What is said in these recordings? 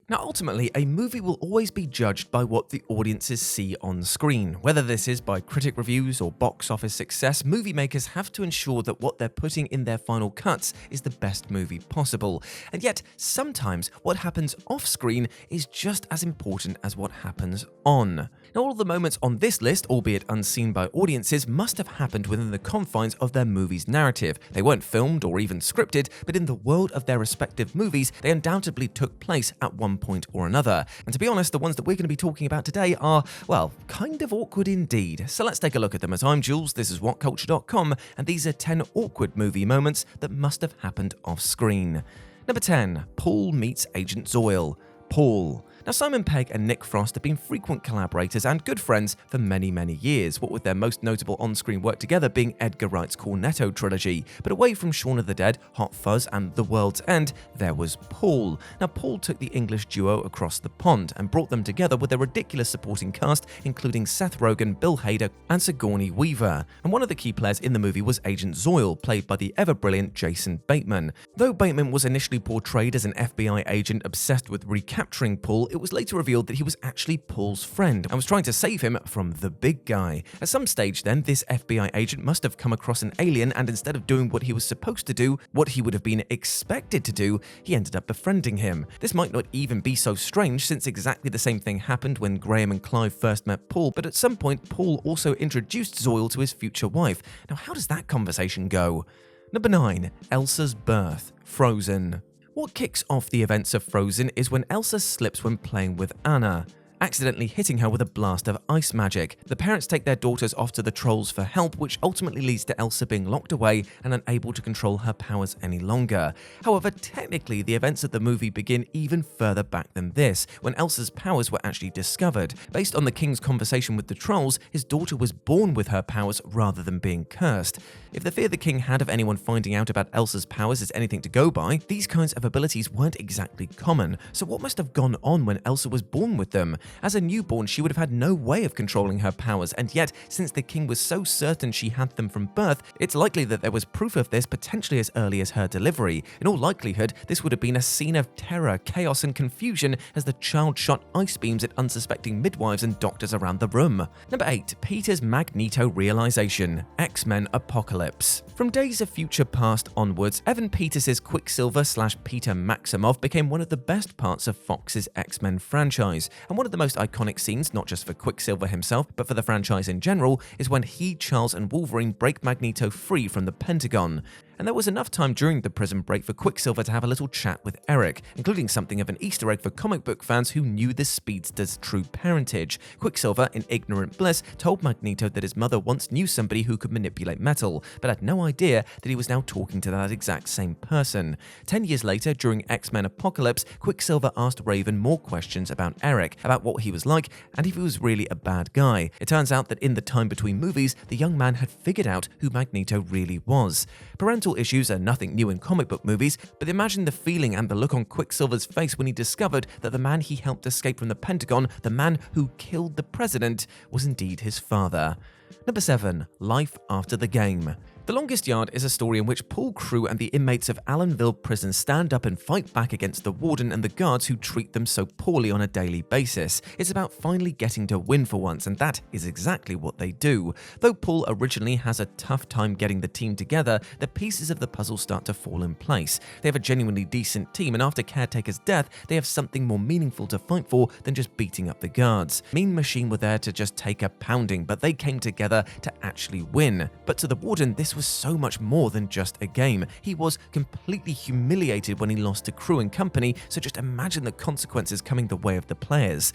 Now, ultimately, a movie will always be judged by what the audiences see on screen. Whether this is by critic reviews or box office success, movie makers have to ensure that what they're putting in their final cuts is the best movie possible. And yet, sometimes what happens off screen is just as important as what happens on. Now, all of the moments on this list, albeit unseen by audiences, must have happened within the confines of their movie's narrative. They weren't filmed or even scripted, but in the world of their respective movies, they undoubtedly took place at one point or another. And to be honest, the ones that we're going to be talking about today are, well, kind of awkward indeed. So let's take a look at them. As I'm Jules, this is WhatCulture.com, and these are 10 awkward movie moments that must have happened off screen. Number 10. Paul meets Agent ZOIL. Paul. Now, Simon Pegg and Nick Frost have been frequent collaborators and good friends for many, many years, what with their most notable on-screen work together being Edgar Wright's Cornetto trilogy. But away from Shaun of the Dead, Hot Fuzz and The World's End, there was Paul. Now, Paul took the English duo across the pond and brought them together with a ridiculous supporting cast, including Seth Rogen, Bill Hader, and Sigourney Weaver. And one of the key players in the movie was Agent ZOIL, played by the ever-brilliant Jason Bateman. Though Bateman was initially portrayed as an FBI agent obsessed with recapturing Paul, it was later revealed that he was actually Paul's friend and was trying to save him from the big guy. At some stage then, this FBI agent must have come across an alien, and instead of doing what he was supposed to do, what he would have been expected to do, he ended up befriending him. This might not even be so strange, since exactly the same thing happened when Graham and Clive first met Paul, but at some point Paul also introduced ZOIL to his future wife. Now, how does that conversation go? Number 9. Elsa's birth. Frozen. What kicks off the events of Frozen is when Elsa slips when playing with Anna, accidentally hitting her with a blast of ice magic. The parents take their daughters off to the trolls for help, which ultimately leads to Elsa being locked away and unable to control her powers any longer. However, technically, the events of the movie begin even further back than this, when Elsa's powers were actually discovered. Based on the king's conversation with the trolls, his daughter was born with her powers rather than being cursed. If the fear the king had of anyone finding out about Elsa's powers is anything to go by, these kinds of abilities weren't exactly common. So what must have gone on when Elsa was born with them? As a newborn, she would have had no way of controlling her powers, and yet, since the king was so certain she had them from birth, it's likely that there was proof of this potentially as early as her delivery. In all likelihood, this would have been a scene of terror, chaos, and confusion as the child shot ice beams at unsuspecting midwives and doctors around the room. Number 8. Peter's Magneto realization. X-Men Apocalypse. From Days of Future Past onwards, Evan Peters' Quicksilver/Peter Maximoff became one of the best parts of Fox's X-Men franchise, and one of the most iconic scenes, not just for Quicksilver himself, but for the franchise in general, is when he, Charles, and Wolverine break Magneto free from the Pentagon. And there was enough time during the prison break for Quicksilver to have a little chat with Eric, including something of an Easter egg for comic book fans who knew the speedster's true parentage. Quicksilver, in ignorant bliss, told Magneto that his mother once knew somebody who could manipulate metal, but had no idea that he was now talking to that exact same person. 10 years later, during X-Men Apocalypse, Quicksilver asked Raven more questions about Eric, about what he was like, and if he was really a bad guy. It turns out that in the time between movies, the young man had figured out who Magneto really was. Parental issues are nothing new in comic book movies, but imagine the feeling and the look on Quicksilver's face when he discovered that the man he helped escape from the Pentagon, the man who killed the president, was indeed his father. Number 7. Life after the game. The Longest Yard is a story in which Paul Crewe and the inmates of Allenville Prison stand up and fight back against the warden and the guards who treat them so poorly on a daily basis. It's about finally getting to win for once, and that is exactly what they do. Though Paul originally has a tough time getting the team together, the pieces of the puzzle start to fall in place. They have a genuinely decent team, and after Caretaker's death, they have something more meaningful to fight for than just beating up the guards. Mean Machine were there to just take a pounding, but they came together to actually win. But to the warden, this was so much more than just a game. He was completely humiliated when he lost to Crewe and company, so just imagine the consequences coming the way of the players.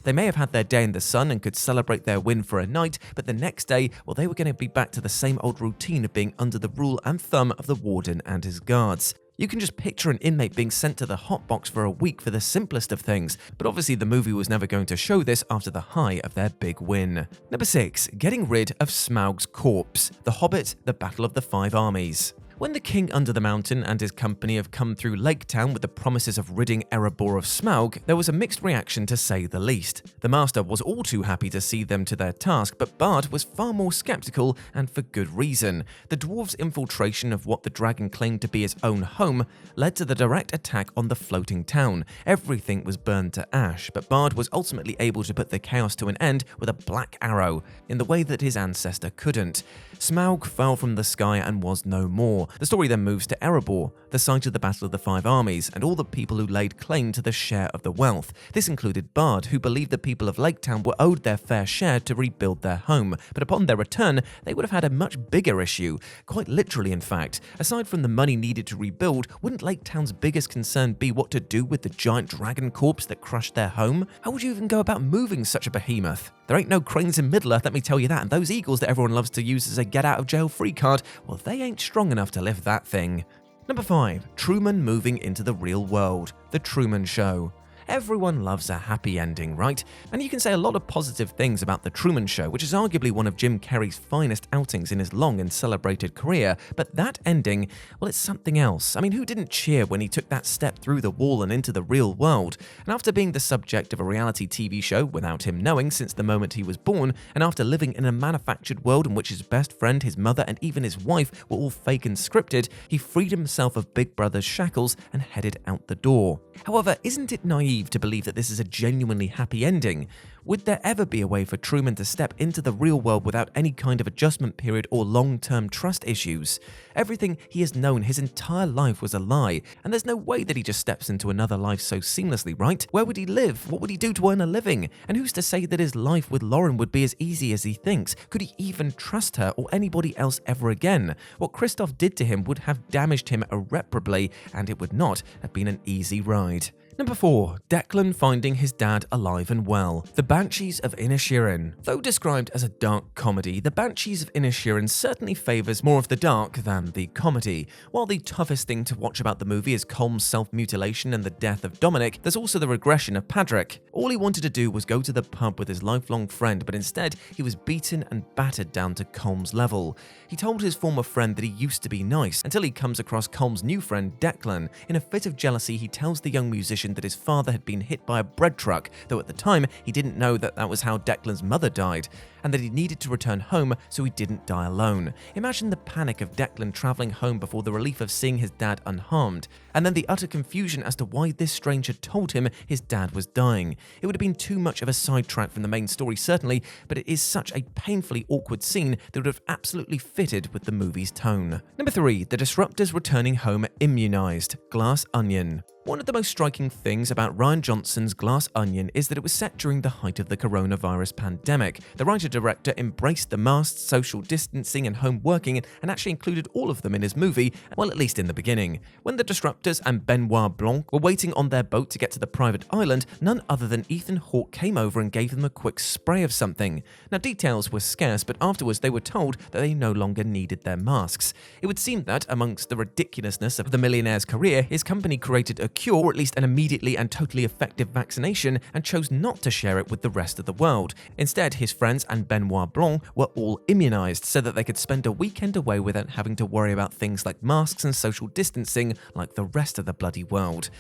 They may have had their day in the sun and could celebrate their win for a night, but the next day, well, they were going to be back to the same old routine of being under the rule and thumb of the warden and his guards. You can just picture an inmate being sent to the hot box for a week for the simplest of things, but obviously the movie was never going to show this after the high of their big win. Number 6. Getting rid of SMAUG'S corpse. The Hobbit, The Battle of the Five Armies. When the king under the mountain and his company have come through Lake Town with the promises of ridding Erebor of Smaug, there was a mixed reaction to say the least. The master was all too happy to see them to their task, but Bard was far more skeptical, and for good reason. The dwarves' infiltration of what the dragon claimed to be his own home led to the direct attack on the floating town. Everything was burned to ash, but Bard was ultimately able to put the chaos to an end with a black arrow, in the way that his ancestor couldn't. Smaug fell from the sky and was no more. The story then moves to Erebor, the site of the Battle of the Five Armies, and all the people who laid claim to the share of the wealth. This included Bard, who believed the people of Lake Town were owed their fair share to rebuild their home, but upon their return, they would have had a much bigger issue, quite literally in fact. Aside from the money needed to rebuild, wouldn't Lake Town's biggest concern be what to do with the giant dragon corpse that crushed their home? How would you even go about moving such a behemoth? There ain't no cranes in Middle-earth, let me tell you that, and those eagles that everyone loves to use as a get-out-of-jail-free card, well, they ain't strong enough to lift that thing. Number 5. Truman moving into the real world. The Truman Show. Everyone loves a happy ending, right? And you can say a lot of positive things about The Truman Show, which is arguably one of Jim Carrey's finest outings in his long and celebrated career, but that ending, well, it's something else. I mean, who didn't cheer when he took that step through the wall and into the real world? And after being the subject of a reality TV show without him knowing since the moment he was born, and after living in a manufactured world in which his best friend, his mother, and even his wife were all fake and scripted, he freed himself of Big Brother's shackles and headed out the door. However, isn't it naive to believe that this is a genuinely happy ending? Would there ever be a way for Truman to step into the real world without any kind of adjustment period or long-term trust issues? Everything he has known his entire life was a lie, and there's no way that he just steps into another life so seamlessly, right? Where would he live? What would he do to earn a living? And who's to say that his life with Lauren would be as easy as he thinks? Could he even trust her or anybody else ever again? What Christoph did to him would have damaged him irreparably, and it would not have been an easy ride. Number 4. Declan finding his dad alive and well. The Banshees of INISHERIN. Though described as a dark comedy, The Banshees of INISHERIN certainly favours more of the dark than the comedy. While the toughest thing to watch about the movie is Colm's self-mutilation and the death of Dominic, there's also the regression of Patrick. All he wanted to do was go to the pub with his lifelong friend, but instead he was beaten and battered down to Colm's level. He told his former friend that he used to be nice, until he comes across Colm's new friend Declan. In a fit of jealousy, he tells the young musician that his father had been hit by a bread truck, though at the time he didn't know that that was how Declan's mother died, and that he needed to return home so he didn't die alone. Imagine the panic of Declan travelling home before the relief of seeing his dad unharmed, and then the utter confusion as to why this stranger told him his dad was dying. It would have been too much of a sidetrack from the main story certainly, but it is such a painfully awkward scene that would have absolutely fitted with the movie's tone. Number 3. The Disruptors returning home immunised. Glass Onion. One of the most striking things about Rian Johnson's Glass Onion is that it was set during the height of the coronavirus pandemic. The writer-director embraced the masks, social distancing, and home working, and actually included all of them in his movie, well, at least in the beginning. When the Disruptors and Benoit Blanc were waiting on their boat to get to the private island, none other than Ethan Hawke came over and gave them a quick spray of something. Now, details were scarce, but afterwards they were told that they no longer needed their masks. It would seem that, amongst the ridiculousness of the millionaire's career, his company created a cure, or at least an immediately and totally effective vaccination, and chose not to share it with the rest of the world. Instead, his friends and Benoit Blanc were all immunised so that they could spend a weekend away without having to worry about things like masks and social distancing like the rest of the bloody world.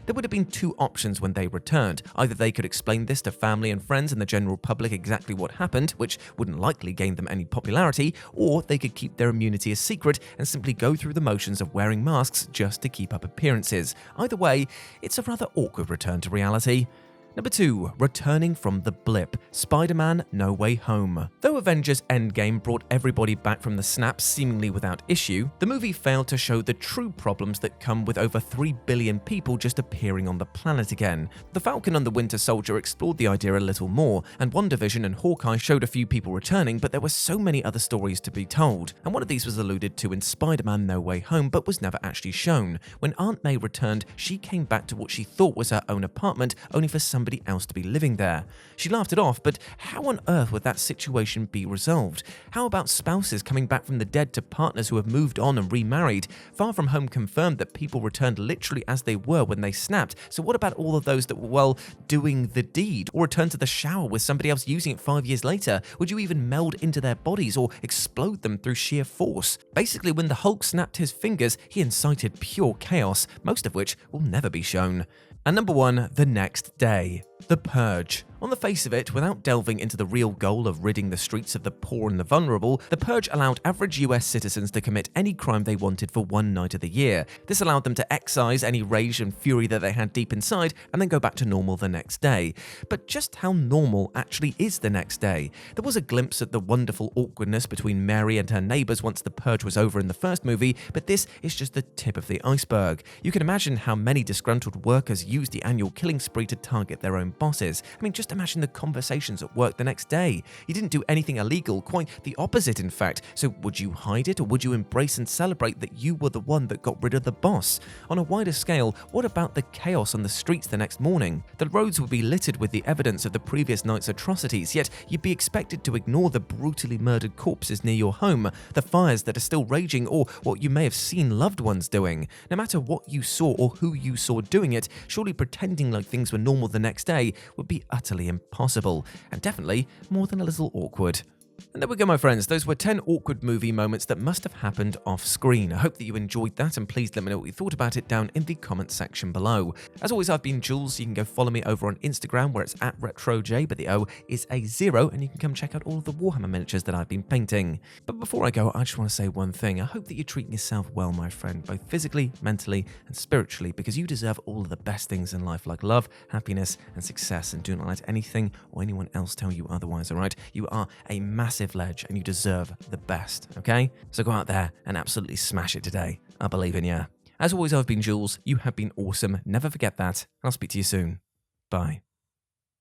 There would have been two options when they returned. Either they could explain this to family and friends and the general public exactly what happened, which wouldn't likely gain them any popularity, or they could keep their immunity a secret and simply go through the motions of wearing masks just to keep up appearances. Either way, it's a rather awkward return to reality. Number 2. Returning from the blip. Spider-Man No Way Home. Though Avengers Endgame brought everybody back from the snaps seemingly without issue, the movie failed to show the true problems that come with over 3 billion people just appearing on the planet again. The Falcon and the Winter Soldier explored the idea a little more, and WandaVision and Hawkeye showed a few people returning, but there were so many other stories to be told. And one of these was alluded to in Spider-Man No Way Home, but was never actually shown. When Aunt May returned, she came back to what she thought was her own apartment, only for some somebody else to be living there. She laughed it off, but how on earth would that situation be resolved? How about spouses coming back from the dead to partners who have moved on and remarried? Far From Home confirmed that people returned literally as they were when they snapped, so what about all of those that were, well, doing the deed? Or returned to the shower with somebody else using it 5 years later? Would you even meld into their bodies or explode them through sheer force? Basically, when the Hulk snapped his fingers, he incited pure chaos, most of which will never be shown. And number 1, the next day. The Purge. On the face of it, without delving into the real goal of ridding the streets of the poor and the vulnerable, the Purge allowed average US citizens to commit any crime they wanted for one night of the year. This allowed them to excise any rage and fury that they had deep inside and then go back to normal the next day. But just how normal actually is the next day? There was a glimpse at the wonderful awkwardness between Mary and her neighbors once the Purge was over in the first movie, but this is just the tip of the iceberg. You can imagine how many disgruntled workers used the annual killing spree to target their own bosses. I mean, just imagine the conversations at work the next day. You didn't do anything illegal, quite the opposite in fact. So would you hide it, or would you embrace and celebrate that you were the one that got rid of the boss? On a wider scale, what about the chaos on the streets the next morning? The roads would be littered with the evidence of the previous night's atrocities, yet you'd be expected to ignore the brutally murdered corpses near your home, the fires that are still raging, or what you may have seen loved ones doing. No matter what you saw or who you saw doing it, surely pretending like things were normal the next day would be utterly impossible, and definitely more than a little awkward. And there we go, my friends. Those were 10 awkward movie moments that must have happened off screen. I hope that you enjoyed that, and please let me know what you thought about it down in the comment section below. As always, I've been Jules. You can go follow me over on Instagram, where it's @RetroJ, but the O is a 0, and you can come check out all of the Warhammer miniatures that I've been painting. But before I go, I just want to say one thing. I hope that you're treating yourself well, my friend, both physically, mentally, and spiritually, because you deserve all of the best things in life, like love, happiness, and success, and do not let anything or anyone else tell you otherwise, alright? You are a massive ledge, and you deserve the best, okay? So go out there and absolutely smash it today. I believe in you. As always, I've been Jules. You have been awesome. Never forget that. I'll speak to you soon. Bye.